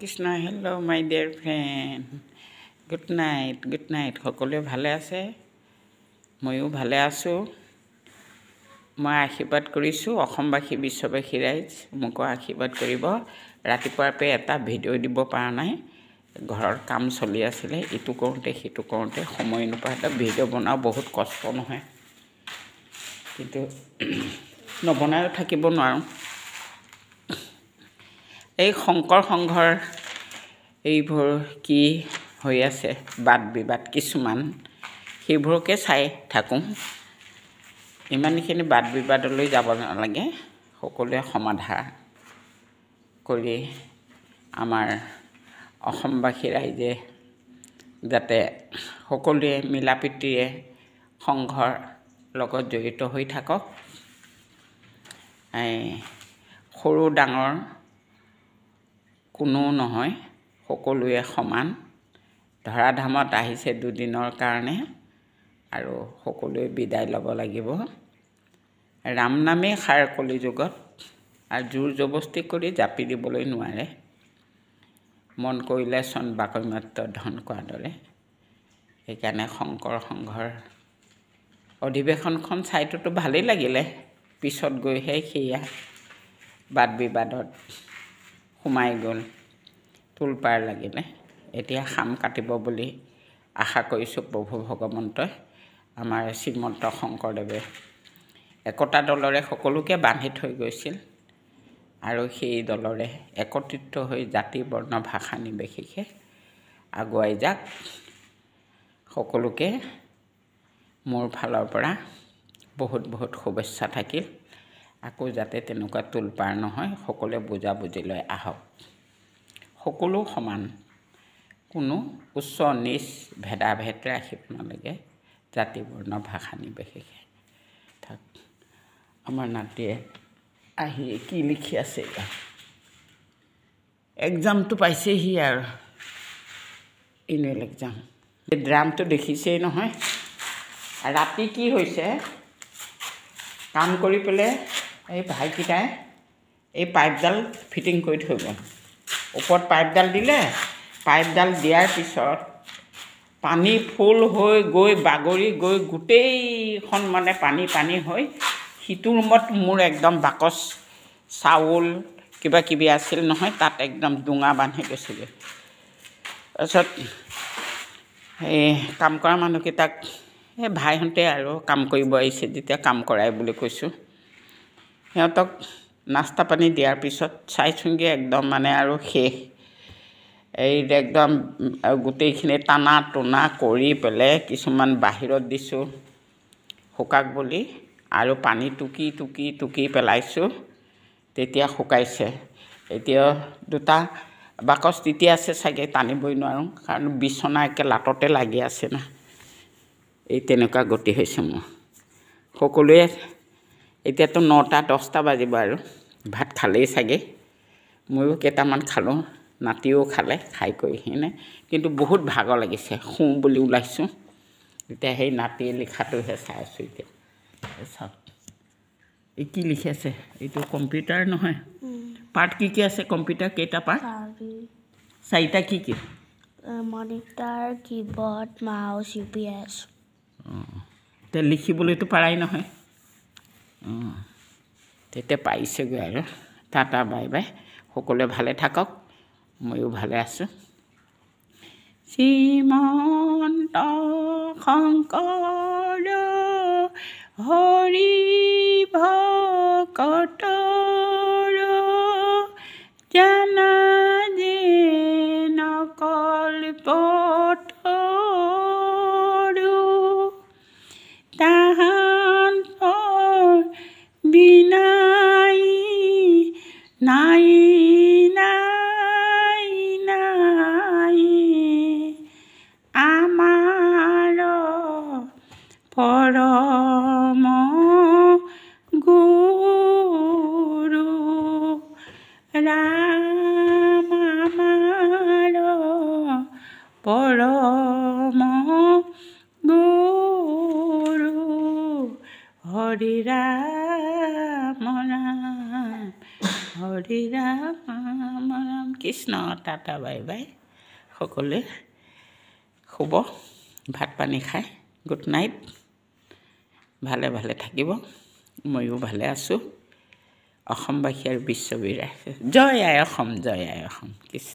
Krishna, hello my dear friend. Good night, good night. সকলোৱে ভালে আছে? ময়ো ভালে আছো। মই আশীৰ্বাদ কৰিছোঁ অসমবাসী বিশ্ববাসী ৰাইজ মোক আশীৰ্বাদ কৰিব। ৰাতিপুৱাৰ পৰা এটা ভিডিঅ' দিব পৰা নাই। ঘৰৰ কাম চলি আছিলে, ইটো কৰোঁতে সিটো কৰোঁতে সময় নোপোৱাতে ভিডিঅ' বনাও বহুত কষ্ট নহয়। কিন্তু নবনায়ো থাকিব নোৱাৰোঁ। এই শংকৰ সংঘৰ এইবোৰ কি হৈ আছে বাদ বিবাদ কিছুমান সেইবোৰকে চাই থাকোঁ। ইমানখিনি বাদ বিবাদলৈ যাব নালাগে, সকলোৱে সমাধান কৰি আমাৰ অসমবাসী ৰাইজে যাতে সকলোৱে মিলাপ্ৰীতিৰে সংঘৰ লগত জড়িত হৈ থাকক। সৰু ডাঙৰ কোনো নহয়, সকলোৱে সমান। ধৰাধামত আহিছে দুদিনৰ কাৰণে আৰু সকলোৱে বিদায় ল'ব লাগিব। ৰাম নামেই সাৰ কলিযুগত আৰু জোৰ জবস্তি কৰি জাপি দিবলৈ নোৱাৰে। মন কৰিলে চন বাকৈ মাত্ৰ ধন কোৱাৰ দৰে। সেইকাৰণে শংকৰ সংঘৰ অধিৱেশনখন চাইটোতো ভালেই লাগিলে, পিছত গৈহে সেয়া বাদ বিবাদত সোমাই গ'ল, তোলপাৰ লাগিলে। এতিয়া খাম কাটিব বুলি আশা কৰিছোঁ প্ৰভু ভগৱন্তই। আমাৰ শ্ৰীমন্ত শংকৰদেৱে একতা দলৰে সকলোকে বান্ধি থৈ গৈছিল আৰু সেই দলৰে একত্ৰিত হৈ জাতি বৰ্ণ ভাষা নিৰ্বিশেষে আগুৱাই যাক। সকলোকে মোৰ ফালৰ পৰা বহুত বহুত শুভেচ্ছা থাকিল। আকৌ যাতে তেনেকুৱা তোলপাৰ নহয়, সকলোৱে বুজাবুজিলৈ আহক। সকলো সমান, কোনো উচ্চ নিচ ভেদাভেদ ৰাখিব নালাগে, জাতি বৰ্ণ ভাষা নিৰ্বিশেষে থাক। আমাৰ নাতিয়ে আহি কি লিখি আছে, এক্সামটো পাইছেহি আৰু এনুৱেল এক্সাম। এই ড্ৰামটো দেখিছেই নহয়। ৰাতি কি হৈছে, কাম কৰি পেলাই এই ভাইকেইটাই এই পাইপডাল ফিটিং কৰি থৈ গ'ল। ওপৰত পাইপডাল দিলে, পাইপডাল দিয়াৰ পিছত পানী ফুল হৈ গৈ বাগৰি গৈ গোটেইখন মানে পানী পানী হৈ সিটো ৰুমত মোৰ একদম বাকচ চাউল কিবা কিবি আছিল নহয়, তাত একদম ডুঙা বান্ধি গৈছিলে। তাৰপিছত এই কাম কৰা মানুহকেইটাক এই ভাইহঁতে আৰু কাম কৰিব আহিছে যেতিয়া কাম কৰাই বুলি কৈছোঁ। সিহঁতক নাস্তা পানী দিয়াৰ পিছত চাইছোঁগৈ একদম মানে আৰু শেষ। এই একদম গোটেইখিনি টানা টোনা কৰি পেলাই কিছুমান বাহিৰত দিছোঁ শুকাক বুলি, আৰু পানী টুকি টুকি টুকি পেলাইছোঁ, তেতিয়া শুকাইছে। এতিয়া দুটা বাকচ তেতিয়া আছে চাগে, টানিবই নোৱাৰোঁ কাৰণ বিচনা একে লাটতে লাগি আছে না। এই তেনেকুৱা গতি হৈছে মোৰ। সকলোৱে এতিয়াতো 9টা 10টা বাজিব আৰু ভাত খালেই চাগে। ময়ো কেইটামান খালোঁ, নাতিও খালে, খাই কৰি সিনে কিন্তু বহুত ভাগৰ লাগিছে, শুওঁ বুলি ওলাইছোঁ। এতিয়া সেই নাতিয়ে লিখাটোহে চাই আছোঁ। এতিয়া চাওক এই কি লিখি আছে, এইটো কম্পিউটাৰ নহয়। পাৰ্ট কি কি আছে কম্পিউটাৰ, কেইটা পাৰ্ট? 4টা কি কি? Monitor, keyboard, mouse, UPS। এতিয়া লিখিবলৈতো পাৰাই নহয়। তেতিয়া পাৰিছেগৈ আৰু। টাটা বাই বাই, সকলোৱে ভালে থাকক, ময়ো ভালে আছোঁ। শ্ৰীমন্ত শংকৰ হৰি ভকতৰ জানা যে নকল্পতৰু তাহাঁতৰ বিনাই নাই নাই নাই আমাৰ পৰম গুৰু ৰাম আমাৰ পৰম গুৰু Hari Ram Ram Hari Ram Ram Krishna tata bye bye সকলোৱে শুব ভাত পানী খাই গুড নাইট ভালে ভালে থাকিব ময়ো ভালে আছোঁ অসমবাসী আৰু বিশ্ববিৰাই জয় আই অসম কৃষ্ণ